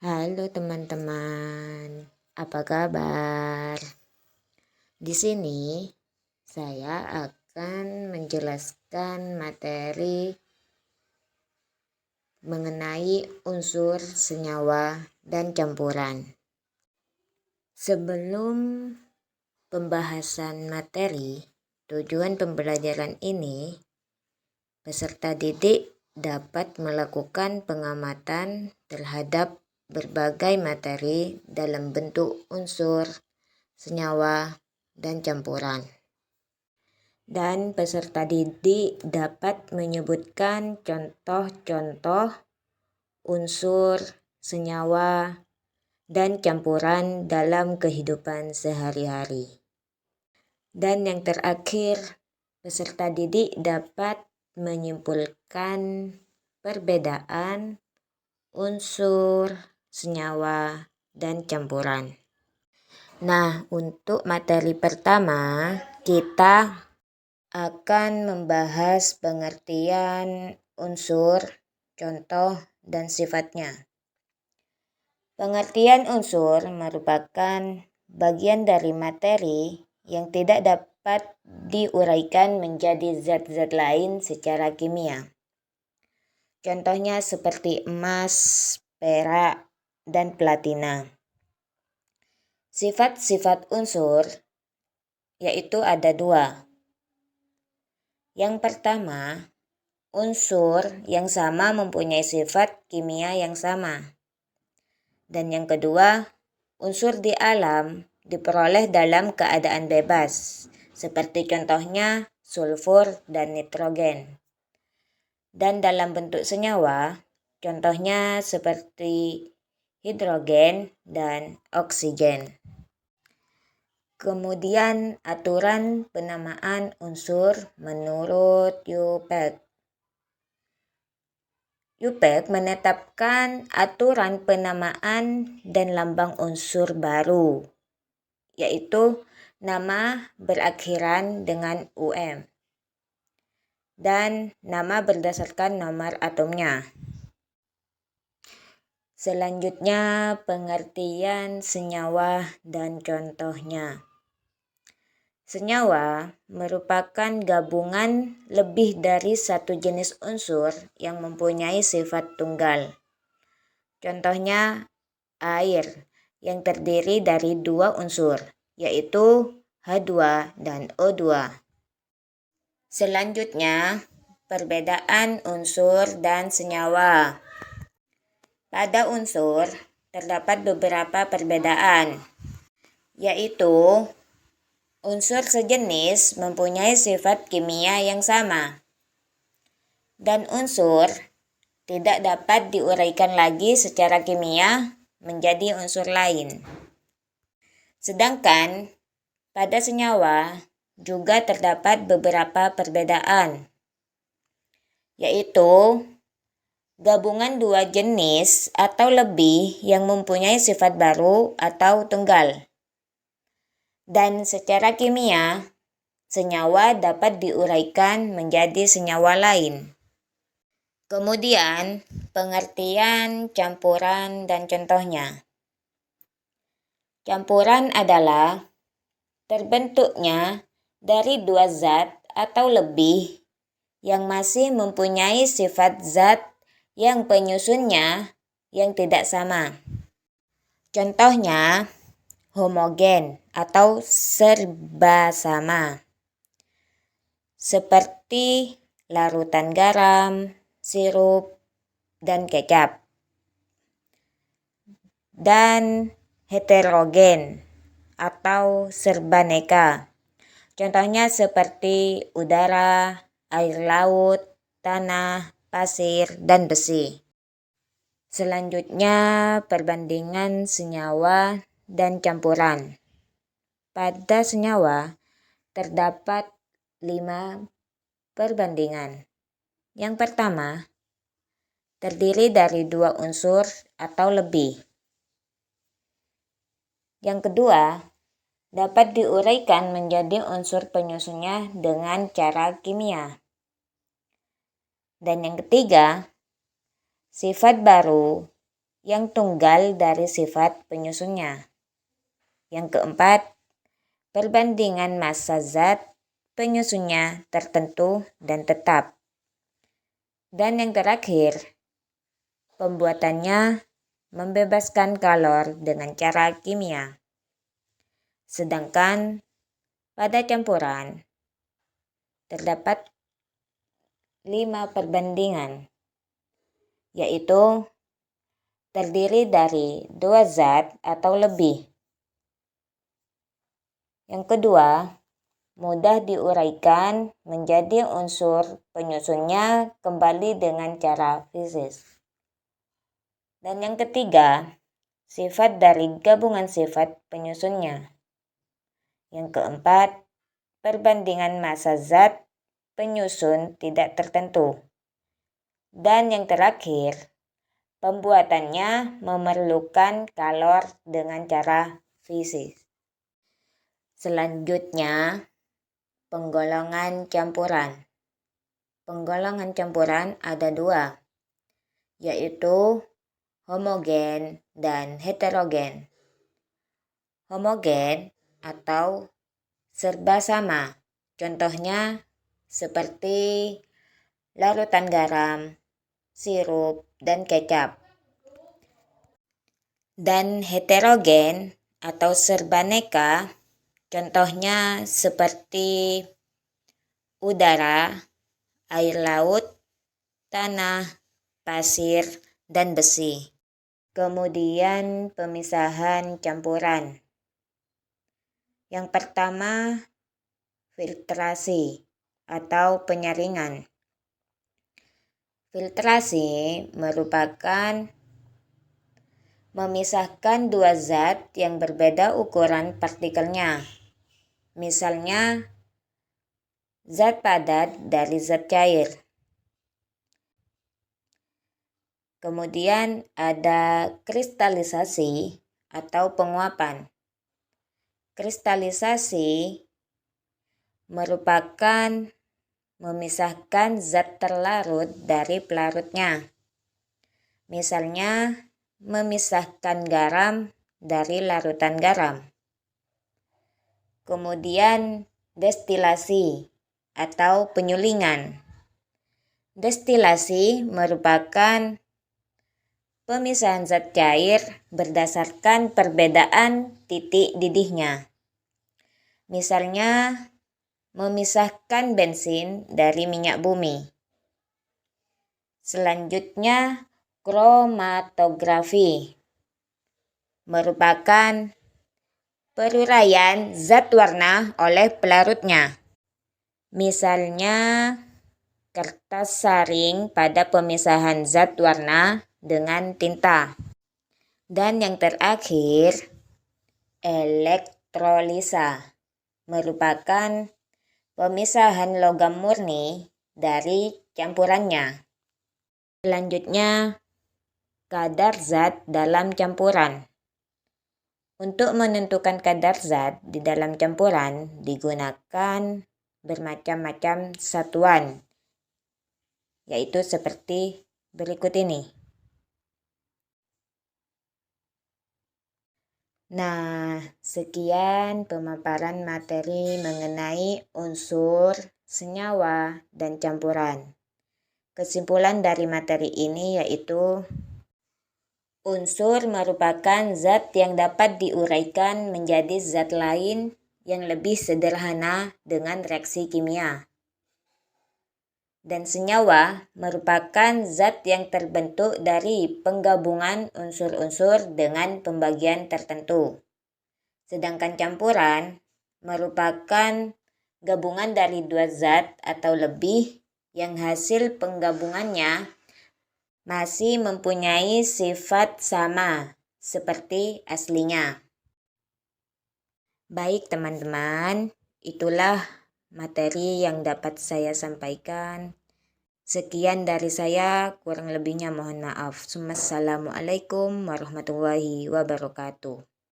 Halo teman-teman, apa kabar? Di sini saya akan menjelaskan materi mengenai unsur senyawa dan campuran. Sebelum pembahasan materi, tujuan pembelajaran ini, peserta didik dapat melakukan pengamatan terhadap berbagai materi dalam bentuk unsur, senyawa, dan campuran. Dan peserta didik dapat menyebutkan contoh-contoh unsur, senyawa, dan campuran dalam kehidupan sehari-hari. Dan yang terakhir, peserta didik dapat menyimpulkan perbedaan unsur, senyawa, dan campuran. Nah, untuk materi pertama, kita akan membahas pengertian unsur, contoh, dan sifatnya. Pengertian unsur merupakan bagian dari materi yang tidak dapat diuraikan menjadi zat-zat lain secara kimia. Contohnya seperti emas, perak, dan platina. Sifat-sifat unsur yaitu ada dua. Yang pertama, unsur yang sama mempunyai sifat kimia yang sama. Dan yang kedua, unsur di alam diperoleh dalam keadaan bebas, seperti contohnya sulfur dan nitrogen. Dan dalam bentuk senyawa, contohnya seperti hidrogen dan oksigen. Kemudian aturan penamaan unsur menurut UPEC. UPEC menetapkan aturan penamaan dan lambang unsur baru, yaitu nama berakhiran dengan UM dan nama berdasarkan nomor atomnya. Selanjutnya, pengertian senyawa dan contohnya. Senyawa merupakan gabungan lebih dari satu jenis unsur yang mempunyai sifat tunggal. Contohnya air yang terdiri dari dua unsur, yaitu H2 dan O2. Selanjutnya, perbedaan unsur dan senyawa. Pada unsur terdapat beberapa perbedaan, yaitu unsur sejenis mempunyai sifat kimia yang sama, dan unsur tidak dapat diuraikan lagi secara kimia menjadi unsur lain. Sedangkan pada senyawa juga terdapat beberapa perbedaan, yaitu gabungan dua jenis atau lebih yang mempunyai sifat baru atau tunggal. Dan secara kimia, senyawa dapat diuraikan menjadi senyawa lain. Kemudian, pengertian campuran dan contohnya. Campuran adalah terbentuknya dari dua zat atau lebih yang masih mempunyai sifat zat yang penyusunnya yang tidak sama. Contohnya, homogen atau serba sama, seperti larutan garam, sirup, dan kecap. Dan heterogen atau serbaneka, contohnya seperti udara, air laut, tanah, pasir, dan besi. Selanjutnya, perbandingan senyawa dan campuran. Pada senyawa terdapat 5 perbandingan. Yang pertama, terdiri dari 2 unsur atau lebih. Yang kedua, dapat diuraikan menjadi unsur penyusunnya dengan cara kimia. Dan yang ketiga, sifat baru yang tunggal dari sifat penyusunnya. Yang keempat, perbandingan massa zat penyusunnya tertentu dan tetap. Dan yang terakhir, pembuatannya membebaskan kalor dengan cara kimia. Sedangkan pada campuran terdapat 5 perbandingan, yaitu terdiri dari 2 zat atau lebih. Yang kedua, mudah diuraikan menjadi unsur penyusunnya kembali dengan cara fisis. Dan yang ketiga, sifat dari gabungan sifat penyusunnya. Yang keempat, perbandingan massa zat penyusun tidak tertentu. Dan yang terakhir, pembuatannya memerlukan kalor dengan cara fisis. Selanjutnya, penggolongan campuran. Penggolongan campuran ada 2, yaitu homogen dan heterogen. Homogen atau serba sama, contohnya seperti larutan garam, sirup, dan kecap. Dan heterogen atau serbaneka, contohnya seperti udara, air laut, tanah, pasir, dan besi. Kemudian pemisahan campuran. Yang pertama, filtrasi atau penyaringan. Filtrasi merupakan memisahkan 2 zat yang berbeda ukuran partikelnya. Misalnya, zat padat dari zat cair. Kemudian ada kristalisasi atau penguapan. Kristalisasi merupakan memisahkan zat terlarut dari pelarutnya. Misalnya, memisahkan garam dari larutan garam. Kemudian destilasi atau penyulingan. Destilasi merupakan pemisahan zat cair berdasarkan perbedaan titik didihnya. Misalnya, memisahkan bensin dari minyak bumi. Selanjutnya, kromatografi merupakan peruraian zat warna oleh pelarutnya. Misalnya, kertas saring pada pemisahan zat warna dengan tinta. Dan yang terakhir, elektrolisa merupakan pemisahan logam murni dari campurannya. Selanjutnya, kadar zat dalam campuran. Untuk menentukan kadar zat di dalam campuran digunakan bermacam-macam satuan, yaitu seperti berikut ini. Nah, sekian pemaparan materi mengenai unsur, senyawa, dan campuran. Kesimpulan dari materi ini yaitu unsur merupakan zat yang dapat diuraikan menjadi zat lain yang lebih sederhana dengan reaksi kimia. Dan senyawa merupakan zat yang terbentuk dari penggabungan unsur-unsur dengan pembagian tertentu. Sedangkan campuran merupakan gabungan dari 2 zat atau lebih yang hasil penggabungannya masih mempunyai sifat sama seperti aslinya. Baik teman-teman, itulah materi yang dapat saya sampaikan. Sekian dari saya, kurang lebihnya mohon maaf. Assalamualaikum warahmatullahi wabarakatuh.